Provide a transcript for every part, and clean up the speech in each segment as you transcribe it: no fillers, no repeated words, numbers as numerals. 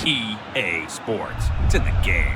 EA Sports. It's in the game.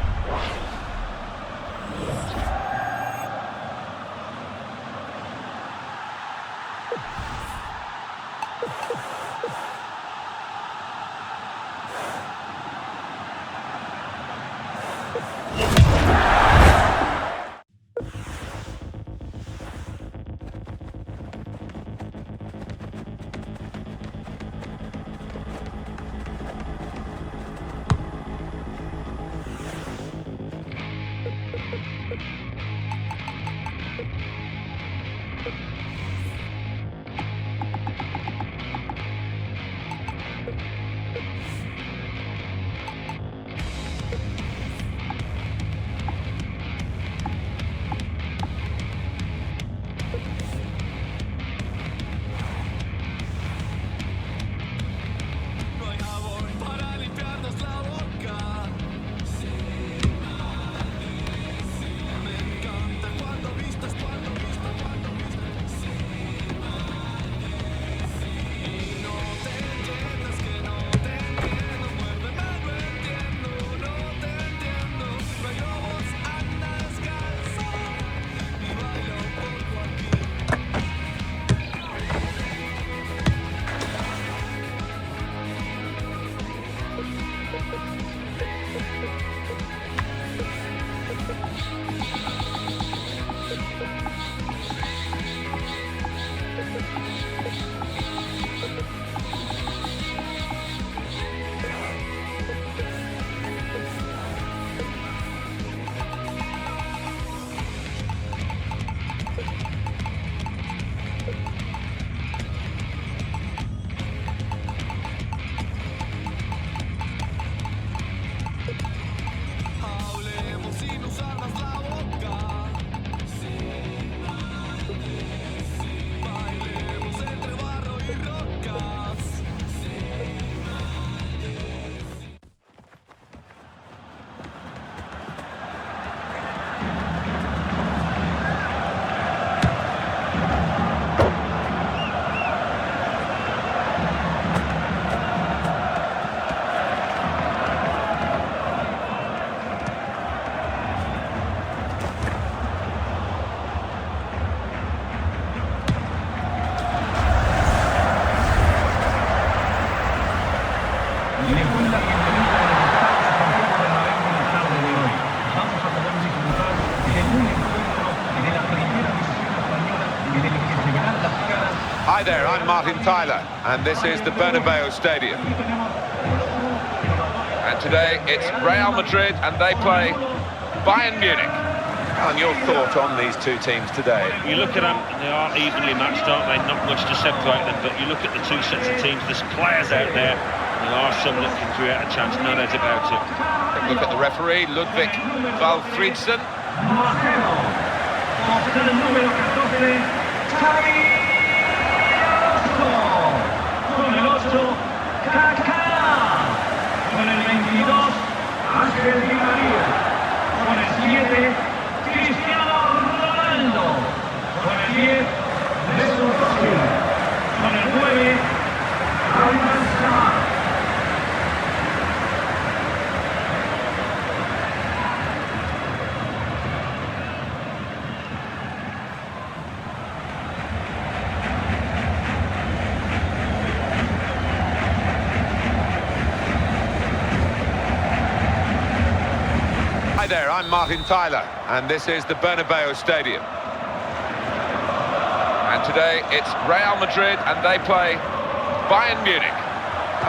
Hi there, I'm Martin Tyler, and this is the Bernabeu Stadium. And today it's Real Madrid, and they play Bayern Munich. And your thought on these two teams today? You look at them, they are evenly matched, aren't they? Not much to separate them, but you look at the two sets of teams, there's players out there, and there are some that can create a chance, no doubt about it. Look at the referee, Ludwig Valfriedsen. Con el 8, Kaká. Con el 22, Ángel Di María. Con el 7, Cristiano Ronaldo. Con el 10, Mesut Özil. Con el 9, Ayman Samar. Hi there, I'm Martin Tyler, and this is the Bernabeu Stadium. And today it's Real Madrid, and they play Bayern Munich.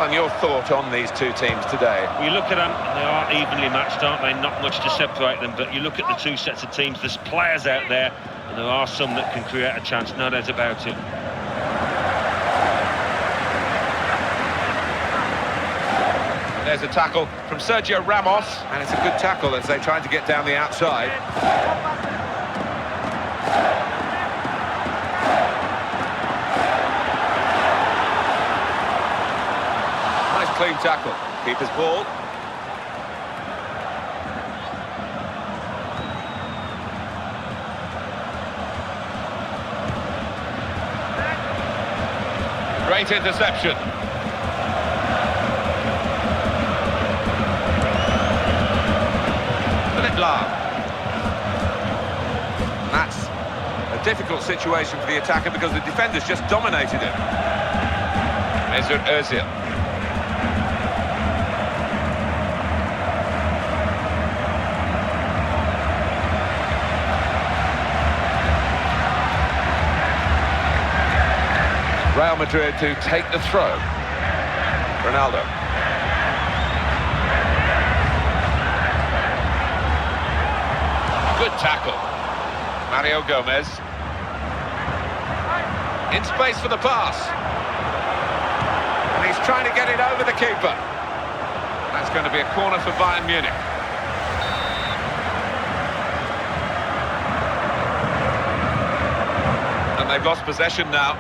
And your thought on these two teams today? You look at them, they are evenly matched, aren't they? Not much to separate them, but you look at the two sets of teams, there's players out there, and there are some that can create a chance, no doubt about it. There's a tackle from Sergio Ramos, and it's a good tackle as they try to get down the outside. Nice clean tackle. Keeper's ball. Great interception. Lahm. That's a difficult situation for the attacker because the defenders just dominated him. Mesut Ozil. Real Madrid to take the throw. Ronaldo. Good tackle. Mario Gomez. In space for the pass. And he's trying to get it over the keeper. That's going to be a corner for Bayern Munich. And they've lost possession now.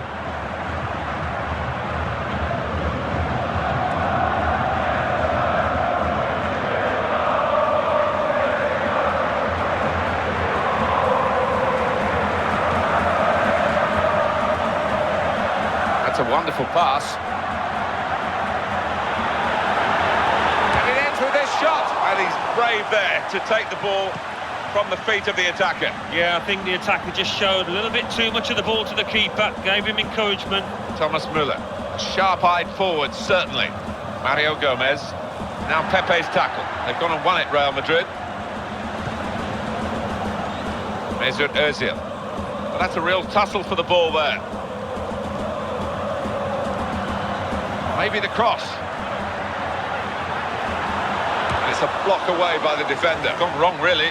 That's a wonderful pass. And it ends with this shot. And he's brave there to take the ball from the feet of the attacker. Yeah, I think the attacker just showed a little bit too much of the ball to the keeper, gave him encouragement. Thomas Müller, sharp-eyed forward, certainly. Mario Gomez, now Pepe's tackle. They've gone and won it, Real Madrid. Mesut Ozil. Well, that's a real tussle for the ball there. Maybe the cross. And it's a block away by the defender. Gone wrong, really,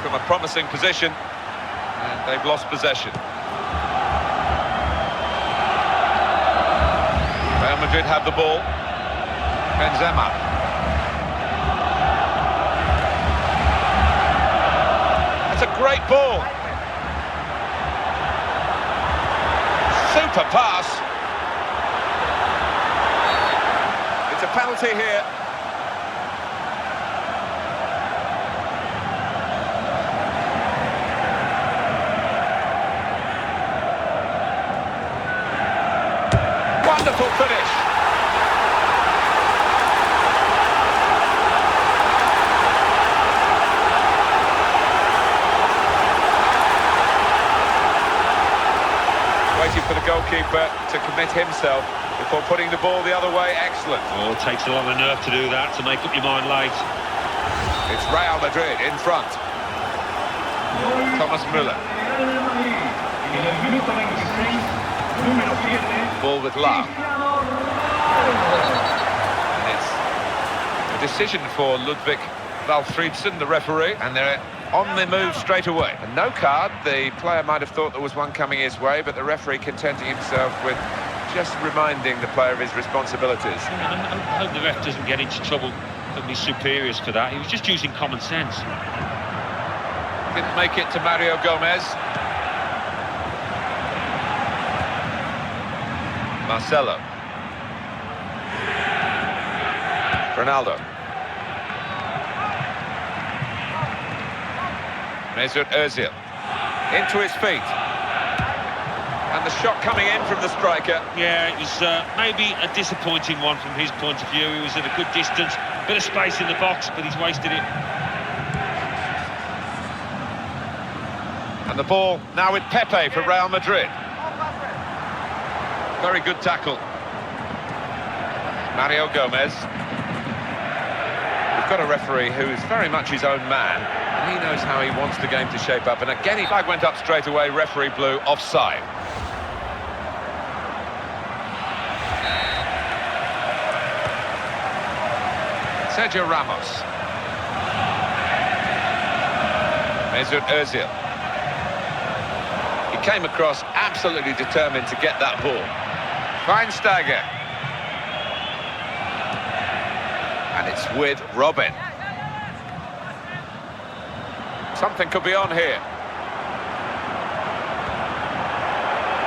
from a promising position. And they've lost possession. Real Madrid have the ball. Benzema. That's a great ball. Super pass. It's a penalty here. Wonderful finish. Waiting for the goalkeeper to commit himself before putting the ball the other way. Excellent. Oh, it takes a lot of nerve to do that, to make up your mind late. It's Real Madrid in front. Thomas Müller. Ball with Lahm. And it's a decision for Ludwig Valfriedsen, the referee, and they're on the move straight away. And no card. The player might have thought there was one coming his way, but the referee contenting himself with just reminding the player of his responsibilities. I hope the ref doesn't get into trouble from his superiors for that. He was just using common sense. Didn't make it to Mario Gomez. Marcelo. Ronaldo. Mesut Ozil. Into his feet. And the shot coming in from the striker. Yeah, it was maybe a disappointing one from his point of view. He was at a good distance, bit of space in the box, but he's wasted it. And the ball now with Pepe for Real Madrid. Very good tackle. Mario Gomez. We've got a referee who is very much his own man. And he knows how he wants the game to shape up. And again, his flag went up straight away. Referee blew offside. Sergio Ramos. Mesut Ozil. He came across absolutely determined to get that ball. Fine stagger. And it's with Robin. Something could be on here.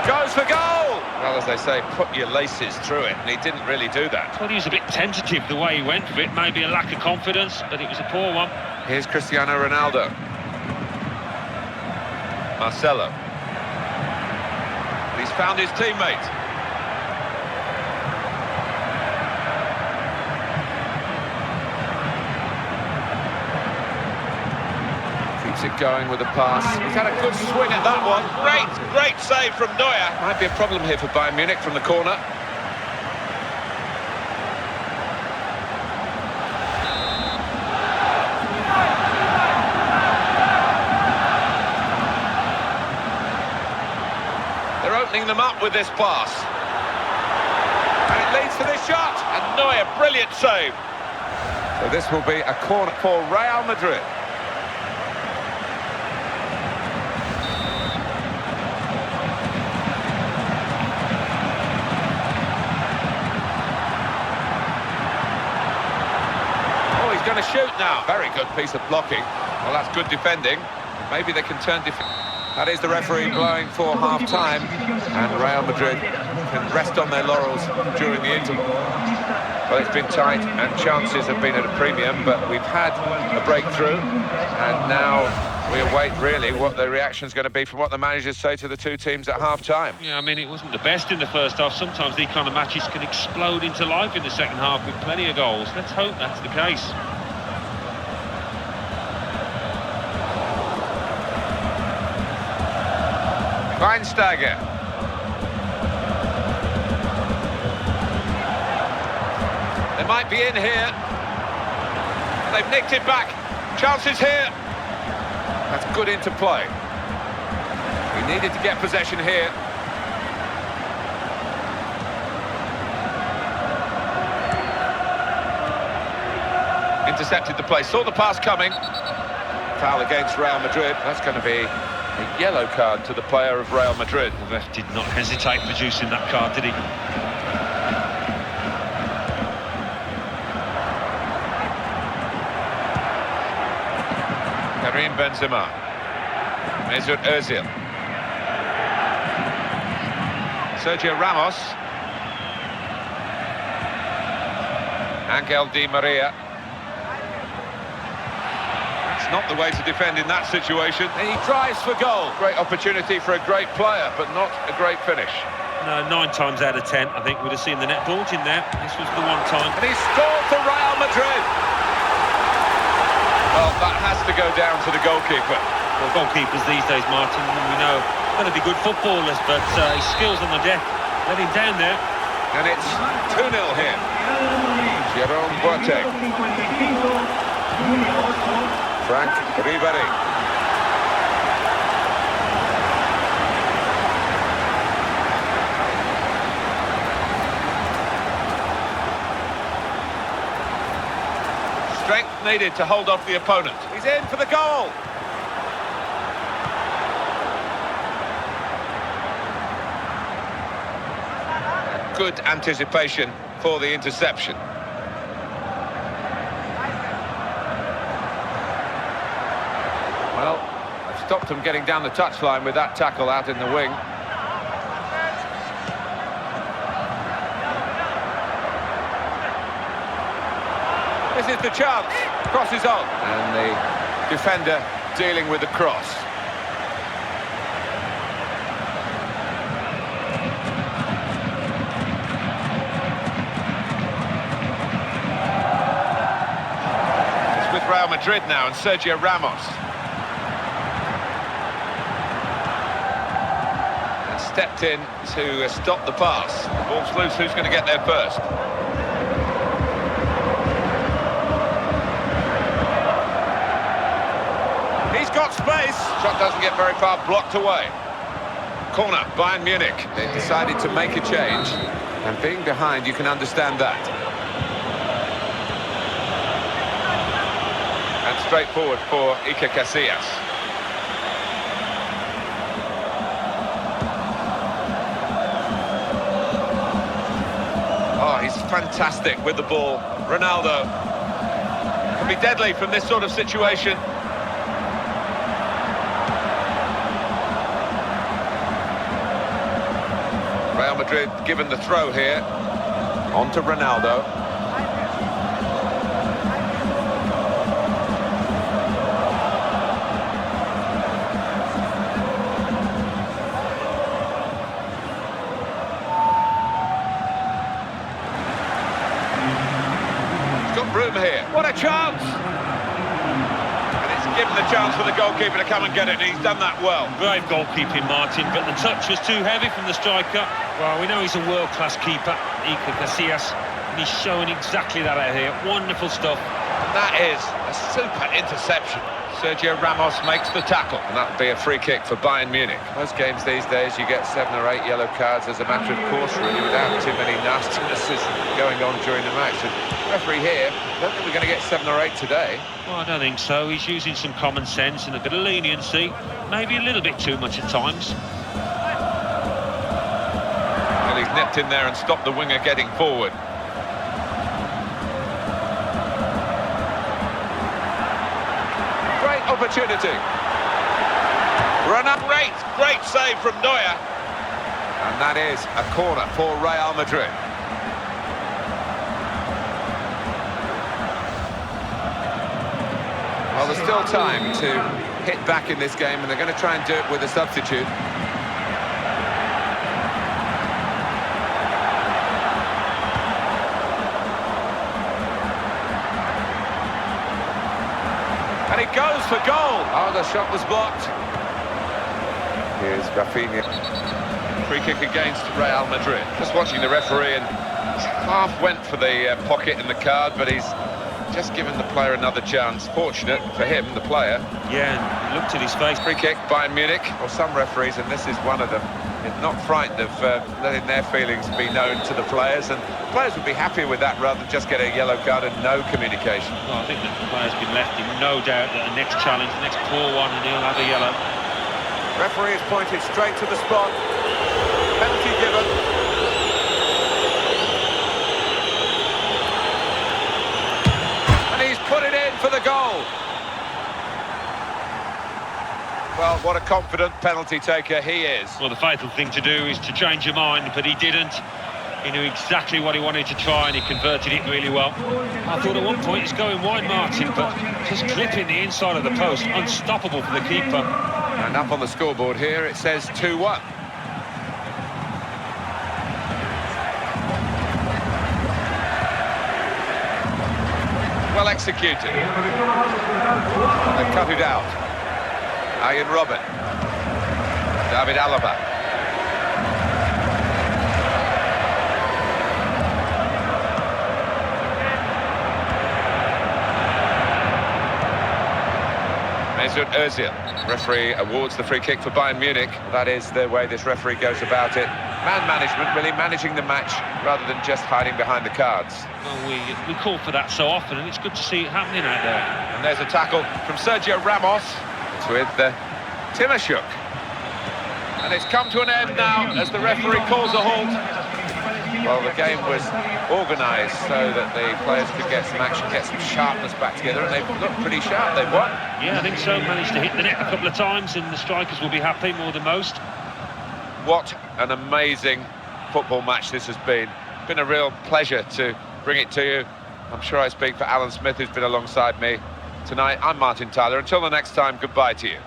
Goes for goal! Well, as they say, put your laces through it, and he didn't really do that. Well, he was a bit tentative the way he went for it. Maybe a lack of confidence, but it was a poor one. Here's Cristiano Ronaldo. Marcelo. He's found his teammate. keeps it going with a pass. He's had a good swing at that one. Great save from Neuer. Might be a problem here for Bayern Munich from the corner. They're opening them up with this pass. And it leads to this shot. And Neuer, brilliant save. So this will be a corner for Real Madrid. Oh, he's going to shoot now. Very good piece of blocking. Well, that's good defending. Maybe they can turn That is the referee blowing for half-time, and Real Madrid can rest on their laurels during the interval. Well, it's been tight and chances have been at a premium, but we've had a breakthrough, and now we await really what the reaction is going to be from what the managers say to the two teams at half-time. Yeah, I mean, it wasn't the best in the first half. Sometimes these kind of matches can explode into life in the second half with plenty of goals. Let's hope that's the case. Schweinsteiger. They might be in here. They've nicked it back. Chances here. That's good interplay. We needed to get possession here. Intercepted the play. Saw the pass coming. Foul against Real Madrid. That's going to be a yellow card to the player of Real Madrid. The ref did not hesitate producing that card, did he? Karim Benzema. Mesut Ozil. Sergio Ramos. Angel Di Maria. That's not the way to defend in that situation. And he tries for goal. Great opportunity for a great player, but not a great finish. No, 9 times out of 10, I think we'd have seen the net brought in there. This was the one time. And he scored for Real Madrid. Well, that has to go down to the goalkeeper. Well, goalkeepers these days, Martin, we know, going to be good footballers, but his skills on the deck let him down there. And it's 2-0 here. Jerome Boateng. Frank Ribéry. Strength needed to hold off the opponent. He's in for the goal. Good anticipation for the interception. Well, I've stopped him getting down the touchline with that tackle out in the wing. This is the chance. Crosses on. And the defender dealing with the cross. It's with Real Madrid now and Sergio Ramos. And stepped in to stop the pass. Ball's loose, who's going to get there first? Got space. Shot doesn't get very far, blocked away. Corner, Bayern Munich. They decided to make a change, and being behind, you can understand that. And straight forward for Iker Casillas. Oh, he's fantastic with the ball. Ronaldo can be deadly from this sort of situation. Real Madrid given the throw here. On to Ronaldo. He's got room here. What a chance! And it's given the chance for the goalkeeper to come and get it, and he's done that well. Brave goalkeeping, Martin, but the touch was too heavy from the striker. Well, we know he's a world-class keeper, Iker Casillas, and he's showing exactly that out here. Wonderful stuff. And that is a super interception. Sergio Ramos makes the tackle, and that'll be a free kick for Bayern Munich. Most games these days, you get 7 or 8 yellow cards as a matter of course, really, without too many nastinesses going on during the match. And the referee here, I don't think we're going to get 7 or 8 today. Well, I don't think so. He's using some common sense and a bit of leniency, maybe a little bit too much at times. Well, he's nipped in there and stopped the winger getting forward. Great opportunity. Run up, great save from Neuer. And that is a corner for Real Madrid. Well, there's still time to hit back in this game, and they're going to try and do it with a substitute. And it goes for goal. Oh, the shot was blocked. Here's Rafinha. Free kick against Real Madrid. Just watching the referee, and half went for the pocket in the card, but he's just given the player another chance. Fortunate for him, the player. Yeah, and he looked at his face. Free kick, Bayern Munich. Well, some referees, and this is one of them, is not frightened of letting their feelings be known to the players, and the players would be happy with that rather than just get a yellow card and no communication. Well, I think that the player's been left in no doubt that the next challenge, the next poor one, and he'll have a yellow. Referee is pointed straight to the spot. Penalty given. And he's put it in for the goal. Well, what a confident penalty taker he is. Well, the fatal thing to do is to change your mind, but he didn't. He knew exactly what he wanted to try, and he converted it really well. I thought at one point he's going wide, Martin, but just clipping the inside of the post, unstoppable for the keeper. And up on the scoreboard here, it says 2-1. Well executed. They cut it out. Ian Robert. David Alaba. Mesut Ozil. Referee awards the free kick for Bayern Munich. That is the way this referee goes about it. Man management, really managing the match rather than just hiding behind the cards. Well, we call for that so often, and it's good to see it happening out there. And there's a tackle from Sergio Ramos with Timashuk. And it's come to an end now as the referee calls a halt. Well, the game was organised so that the players could get some action, get some sharpness back together, and they've looked pretty sharp. They've won. Yeah, I think so. Managed to hit the net a couple of times, and the strikers will be happy more than most. What an amazing football match this has been. It's been a real pleasure to bring it to you. I'm sure I speak for Alan Smith, who's been alongside me tonight. I'm Martin Tyler. Until the next time, goodbye to you.